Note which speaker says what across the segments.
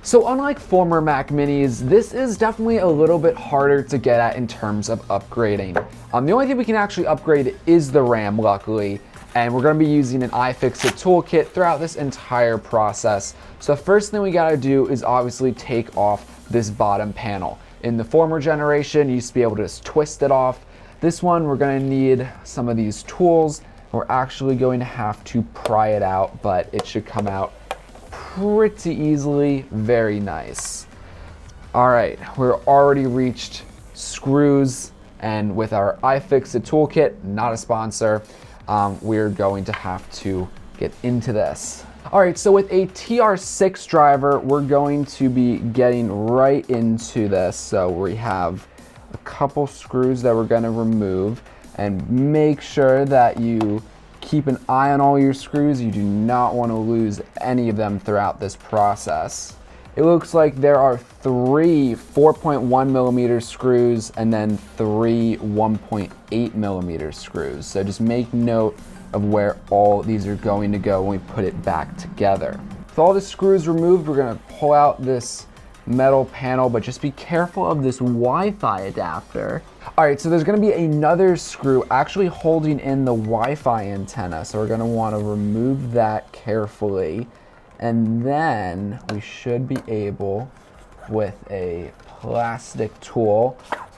Speaker 1: So unlike former Mac Minis, this is definitely a little bit harder to get at in terms of upgrading. The only thing we can actually upgrade is the RAM, luckily, and we're going to be using an iFixit toolkit throughout this entire process. So the first thing we got to do is obviously take off this bottom panel. In the former generation, you used to be able to just twist it off. This one, we're going to need some of these tools. We're actually going to have to pry it out, but it should come out pretty easily. Very nice. All right, we're already reached screws, and with our iFixit toolkit, not a sponsor, we're going to have to get into this. All right, so with a TR6 driver, we're going to be getting right into this. So we have a couple screws that we're gonna remove, and make sure that you keep an eye on all your screws. You do not want to lose any of them throughout this process. It looks like there are 3 4.1 millimeter screws and then 3 1.8 millimeter screws. So just make note of where all these are going to go when we put it back together. With all the screws removed, we're going to pull out this metal panel, but just be careful of this Wi-Fi adapter. All right, so there's going to be another screw actually holding in the Wi-Fi antenna, so we're going to want to remove that carefully, and then we should be able, with a plastic tool,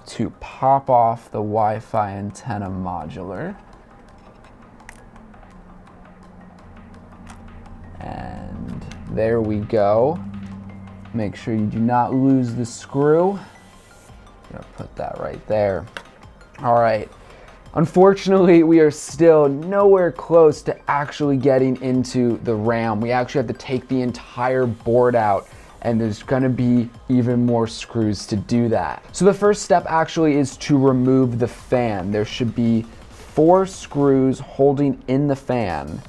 Speaker 1: to pop off the Wi-Fi antenna modular. And there we go. Make sure you do not lose the screw. I'm gonna put that right there. All right. Unfortunately, we are still nowhere close to actually getting into the RAM. We actually have to take the entire board out, and there's gonna be even more screws to do that. So the first step actually is to remove the fan. There should be 4 screws holding in the fan.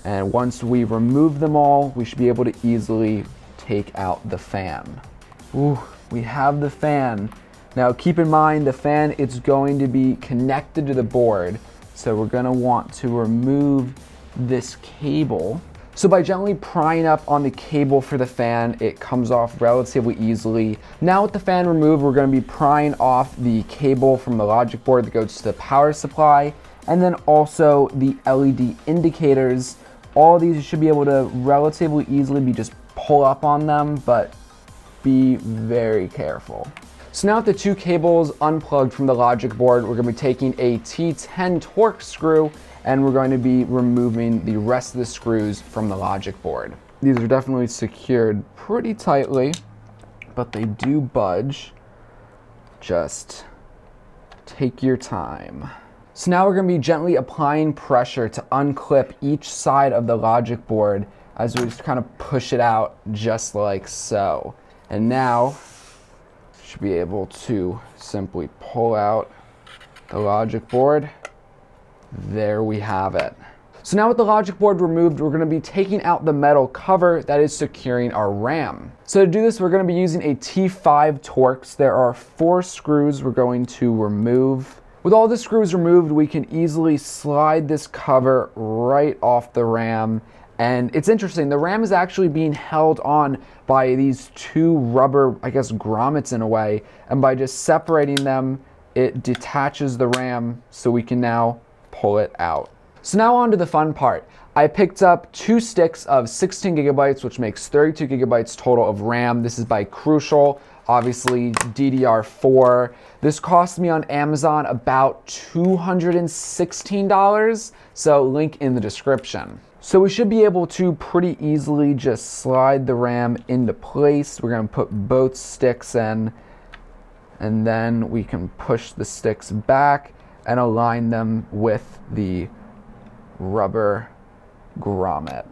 Speaker 1: And once we remove them all, we should be able to easily take out the fan. Ooh, we have the fan. Now keep in mind, the fan, it's going to be connected to the board. So we're gonna want to remove this cable. So by gently prying up on the cable for the fan, it comes off relatively easily. Now with the fan removed, we're gonna be prying off the cable from the logic board that goes to the power supply, and then also the LED indicators. All these you should be able to relatively easily just pull up on them, but be very careful. So now with the 2 cables unplugged from the logic board, we're going to be taking a T10 Torx screw, and we're going to be removing the rest of the screws from the logic board. These are definitely secured pretty tightly, but they do budge. Just take your time. So now we're going to be gently applying pressure to unclip each side of the logic board as we just kind of push it out just like so. And now we should be able to simply pull out the logic board. There we have it. So now with the logic board removed, we're going to be taking out the metal cover that is securing our RAM. So to do this, we're going to be using a T5 Torx. There are 4 screws we're going to remove. With all the screws removed, we can easily slide this cover right off the RAM. And it's interesting, the RAM is actually being held on by these 2 rubber, I guess, grommets in a way. And by just separating them, it detaches the RAM so we can now pull it out. So now on to the fun part. I picked up 2 sticks of 16 gigabytes, which makes 32 gigabytes total of RAM. This is by Crucial, obviously DDR4. This cost me on Amazon about $216, so link in the description. So we should be able to pretty easily just slide the RAM into place. We're gonna put both sticks in, and then we can push the sticks back and align them with the rubber grommet.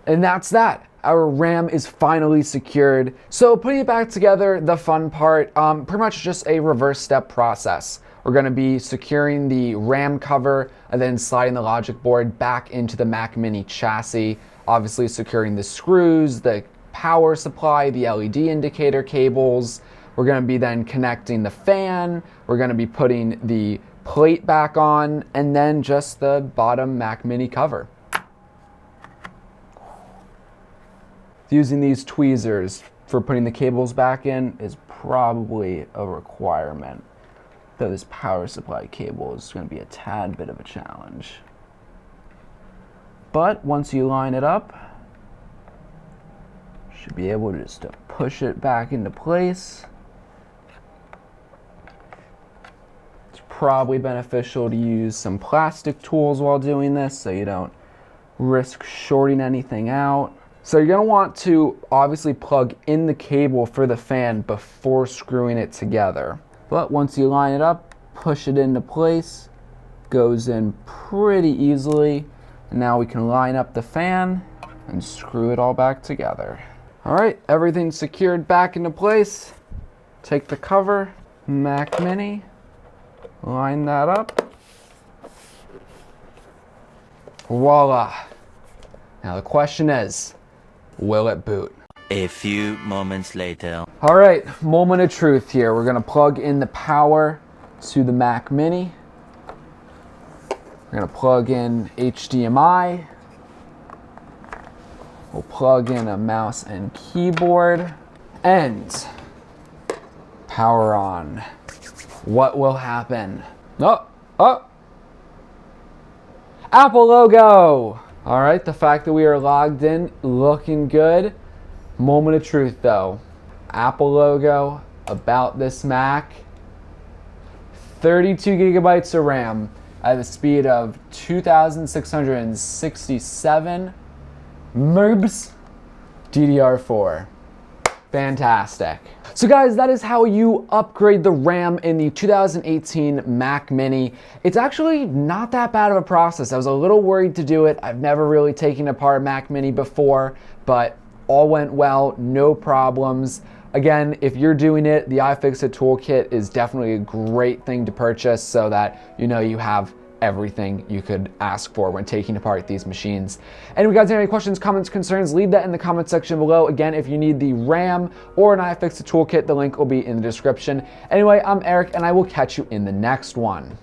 Speaker 1: And that's that. Our RAM is finally secured. So putting it back together, the fun part, pretty much just a reverse step process. We're gonna be securing the RAM cover and then sliding the logic board back into the Mac Mini chassis, obviously securing the screws, the power supply, the LED indicator cables. We're gonna be then connecting the fan. We're gonna be putting the plate back on, and then just the bottom Mac Mini cover. Using these tweezers for putting the cables back in is probably a requirement, though this power supply cable is going to be a tad bit of a challenge. But once you line it up, you should be able to just push it back into place. It's probably beneficial to use some plastic tools while doing this so you don't risk shorting anything out. So you're going to want to obviously plug in the cable for the fan before screwing it together. But once you line it up, push it into place, goes in pretty easily. And now we can line up the fan and screw it all back together. All right, everything's secured back into place. Take the cover, Mac Mini, line that up. Voila. Now the question is, will it boot?
Speaker 2: A few moments later.
Speaker 1: All right, moment of truth here. We're gonna plug in the power to the Mac Mini. We're gonna plug in HDMI. We'll plug in a mouse and keyboard and power on. What will happen? Oh! Apple logo! All right, the fact that we are logged in, looking good. Moment of truth though. Apple logo, about this Mac. 32 gigabytes of RAM at the speed of 2,667 merbs DDR4. Fantastic. So guys, that is how you upgrade the RAM in the 2018 Mac Mini. It's actually not that bad of a process. I was a little worried to do it. I've never really taken apart a Mac Mini before, but all went well, no problems. Again, if you're doing it, the iFixit toolkit is definitely a great thing to purchase so that you know you have everything you could ask for when taking apart these machines. Anyway guys, any questions, comments, concerns, leave that in the comment section below. Again, if you need the RAM or an iFixit toolkit, the link will be in the description. Anyway, I'm Eric and I will catch you in the next one.